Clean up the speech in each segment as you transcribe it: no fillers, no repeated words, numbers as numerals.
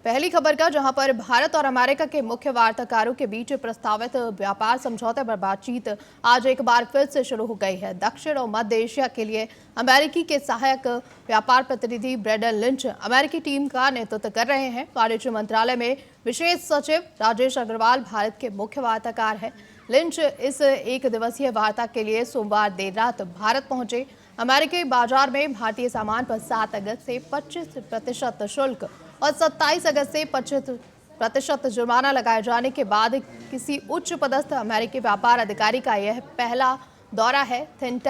पहली खबर का, जहां पर भारत और अमेरिका के मुख्य वार्ताकारों के बीच प्रस्तावित व्यापार समझौते पर बातचीत आज एक बार फिर से शुरू हो गई है। दक्षिण और मध्य एशिया के लिए अमेरिकी के सहायक व्यापार प्रतिनिधि ब्रैडन लिंच अमेरिकी टीम का नेतृत्व कर रहे हैं। वाणिज्य मंत्रालय में विशेष सचिव राजेश अग्रवाल भारत के मुख्य वार्ताकार हैं। लिंच इस एक दिवसीय वार्ता के लिए सोमवार देर रात भारत पहुंचे। अमेरिकी बाजार में भारतीय सामान पर 7 अगस्त से 25% शुल्क और 27 अगस्त से 25% जुर्माना लगाए जाने के बाद किसी उच्च पदस्थ अमेरिकी व्यापार अधिकारी का यह पहला दौरा है। थिंक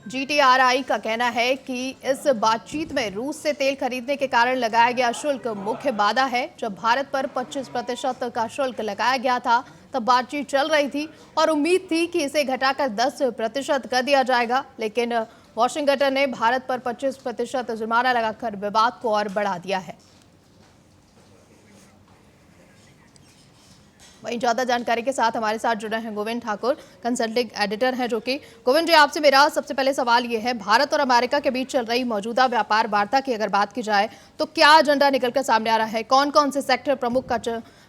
GTRI का कहना है कि इस बातचीत में रूस से तेल खरीदने के कारण लगाया गया शुल्क मुख्य बाधा है। जब भारत पर 25% का शुल्क लगाया गया था तब बातचीत चल रही थी और उम्मीद थी कि इसे घटाकर 10% कर दिया जाएगा, लेकिन वॉशिंगटन ने भारत पर 25% जुर्माना लगाकर विवाद को और बढ़ा दिया है। वहीं ज्यादा जानकारी के साथ हमारे साथ जुड़े हैं गोविंद ठाकुर, कंसल्टिंग एडिटर हैं। जो कि गोविंद जी, आपसे मेरा सबसे पहले सवाल ये है, भारत और अमेरिका के बीच चल रही मौजूदा व्यापार वार्ता की अगर बात की जाए तो क्या एजेंडा निकलकर सामने आ रहा है? कौन कौन से सेक्टर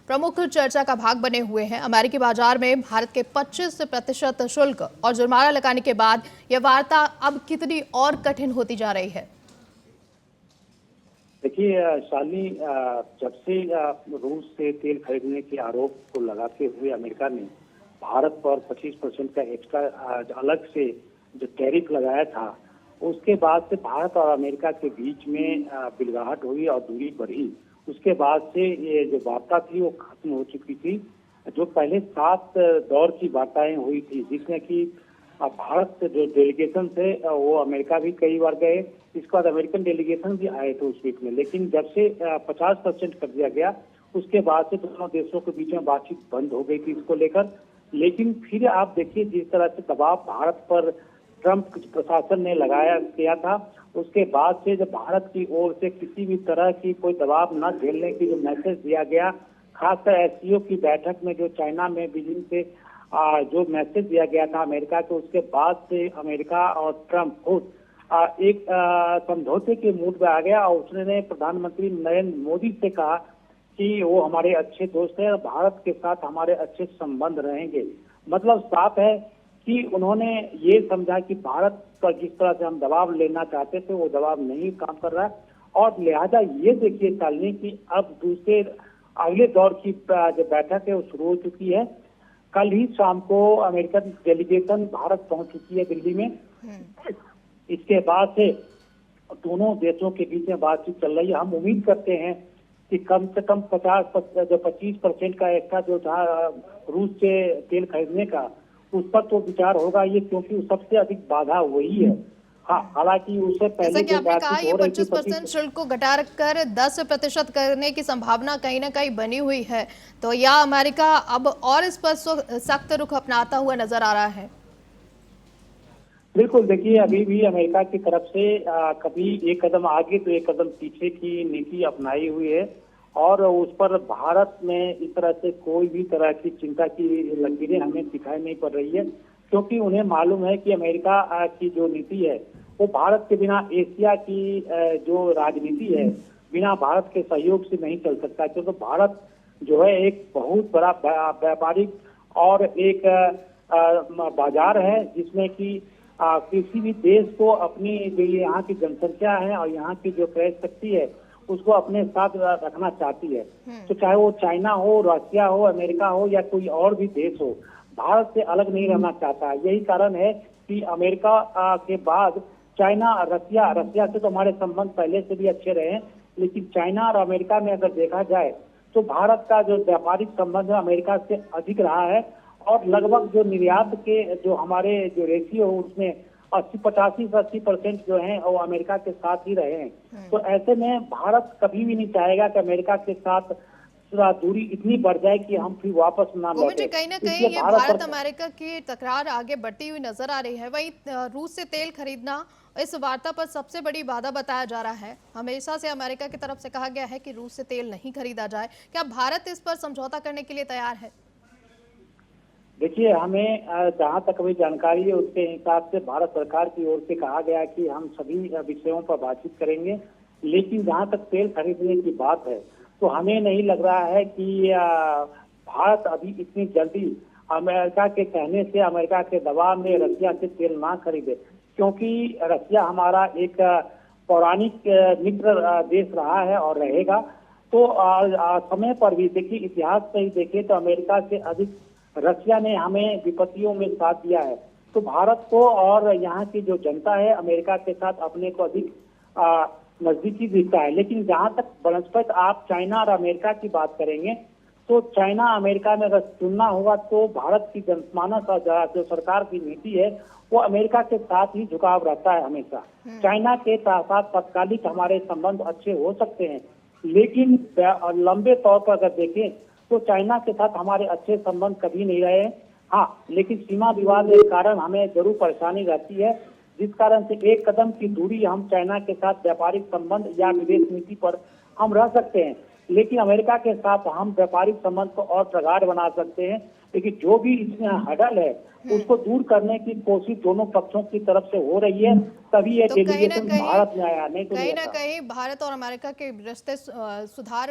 प्रमुख चर्चा का भाग बने हुए हैं? अमेरिकी बाजार में भारत के 25% शुल्क और जुर्माना लगाने के बाद यह वार्ता अब कितनी और कठिन होती जा रही है? देखिए शालिनी, जब से रूस से तेल खरीदने के आरोप को लगाते हुए अमेरिका ने भारत पर 25% का एक्स्ट्रा अलग से जो टैरिफ लगाया था, उसके बाद से भारत और अमेरिका के बीच में बिलगाहट हुई और दूरी बढ़ी। उसके बाद से ये जो वार्ता थी वो खत्म हो चुकी थी। जो पहले 7 दौर की वार्ताएं हुई थी, जिसमें कि भारत से जो डेलीगेशन थे वो अमेरिका भी कई बार गए, इसके बाद अमेरिकन डेलीगेशन भी आए थे उस वीक में, लेकिन जब से 50% कर दिया गया उसके बाद से दोनों देशों के बीच में बातचीत बंद हो गई थी इसको लेकर। लेकिन फिर आप देखिए, जिस तरह से दबाव भारत पर ट्रंप प्रशासन ने लगाया किया था, उसके बाद से जब भारत की ओर से किसी भी तरह की कोई दबाव न झेलने की जो मैसेज दिया गया, खासकर SCO की बैठक में जो चाइना में बीजिंग से जो मैसेज दिया गया था अमेरिका को, उसके बाद से अमेरिका और ट्रंप खुद एक समझौते के मूड में आ गया और उसने प्रधानमंत्री नरेंद्र मोदी से कहा कि वो हमारे अच्छे दोस्त हैं और भारत के साथ हमारे अच्छे संबंध रहेंगे। मतलब साफ है कि उन्होंने ये समझा कि भारत पर जिस तरह से हम दबाव लेना चाहते थे वो दबाव नहीं काम कर रहा है, और लिहाजा ये देखिए शालिनी कि अब दूसरे अगले दौर की जो बैठक है वो शुरू हो चुकी है। कल ही शाम को अमेरिकन डेलीगेशन भारत पहुंच चुकी है दिल्ली में। इसके बाद से दोनों देशों के बीच में बातचीत चल रही है। हम उम्मीद करते हैं कि कम से कम 25% का एक्स्ट्रा जो था रूस से तेल खरीदने का, उस पर तो विचार होगा ये, क्योंकि सबसे अधिक बाधा वही है। हाँ, हालांकि उससे पहले जैसा कि आपने कहा, ये 25% शुल्क को घटाकर 10% करने की संभावना कहीं ना कहीं बनी हुई है, तो या अमेरिका अब और इस पर सख्त रुख अपनाता हुआ नजर आ रहा है? बिल्कुल, देखिए अभी भी अमेरिका की तरफ से कभी एक कदम आगे तो एक कदम पीछे की नीति अपनाई हुई है, और उस पर भारत में इस तरह से कोई भी तरह की चिंता की लकीरें हमें दिखाई नहीं पड़ रही है, क्योंकि उन्हें मालूम है कि अमेरिका की जो नीति है वो भारत के बिना एशिया की जो राजनीति है बिना भारत के सहयोग से नहीं चल सकता, क्योंकि भारत जो है एक बहुत बड़ा व्यापारिक और एक बाजार है, जिसमें कि किसी भी देश को अपनी जो यहाँ की जनसंख्या है और यहाँ की जो क्रय शक्ति है उसको अपने साथ रखना चाहती है। तो चाहे वो चाइना हो, रशिया हो, अमेरिका हो या कोई और भी देश हो, भारत से अलग नहीं रहना चाहता। यही कारण है कि अमेरिका के बाद चाइना, रशिया से तो हमारे संबंध पहले से भी अच्छे रहे हैं, लेकिन चाइना और अमेरिका में अगर देखा जाए तो भारत का जो व्यापारिक संबंध है अमेरिका से अधिक रहा है, और लगभग जो निर्यात के जो हमारे जो रेशियो उसमें 80% जो हैं वो अमेरिका के साथ ही रहे हैं। तो ऐसे में भारत कभी भी नहीं चाहेगा कि अमेरिका के साथ दूरी इतनी बढ़ जाए कि हम फिर वापस ना लौटे। कहीं ना कहीं ये भारत अमेरिका की तकरार आगे बढ़ती हुई नजर आ रही है। वहीं रूस से तेल खरीदना इस वार्ता पर सबसे बड़ी बाधा बताया जा रहा है। हमेशा से अमेरिका की तरफ से कहा गया है कि रूस से तेल नहीं खरीदा जाए। क्या भारत इस पर समझौता करने के लिए तैयार है? देखिए, हमें जहाँ तक अभी जानकारी है उसके हिसाब से भारत सरकार की ओर से कहा गया कि हम सभी विषयों पर बातचीत करेंगे, लेकिन जहां तक तेल खरीदने की बात है तो हमें नहीं लग रहा है कि भारत अभी इतनी जल्दी अमेरिका के कहने से, अमेरिका के दबाव में रसिया से तेल ना खरीदे, क्योंकि रसिया हमारा एक पौराणिक मित्र देश रहा है और रहेगा। तो समय पर भी देखिए, इतिहास से ही देखें तो अमेरिका से अधिक रसिया ने हमें विपत्तियों में साथ दिया है। तो भारत को और यहाँ की जो जनता है अमेरिका के साथ अपने को अधिक नजदीकी दिखता है। लेकिन जहां तक बनस्पत आप चाइना और अमेरिका की बात करेंगे तो चाइना अमेरिका में अगर चुनना होगा तो भारत की जनमानस और जो सरकार की नीति है वो अमेरिका के साथ ही झुकाव रहता है हमेशा। चाइना के साथ तत्कालिक हमारे संबंध अच्छे हो सकते हैं, लेकिन लंबे तौर पर अगर देखें तो चाइना के साथ हमारे अच्छे संबंध कभी नहीं रहे हैं। हाँ, लेकिन सीमा विवाद के कारण हमें जरूर परेशानी रहती है, जिस कारण से एक कदम की दूरी हम चाइना के साथ व्यापारिक संबंध या विदेश नीति पर हम रह सकते हैं, लेकिन अमेरिका के साथ हम व्यापारिक संबंध को और प्रगाढ़ बना सकते हैं। लेकिन जो भी इसमें हडल है उसको दूर करने की कोशिश दोनों पक्षों की तरफ से हो रही है, तभी ये तो कहीं ना डेलीगेशन कहीं भारत में आया, नहीं तो कहीं नहीं ना आता। कहीं भारत और अमेरिका के रिश्ते सुधार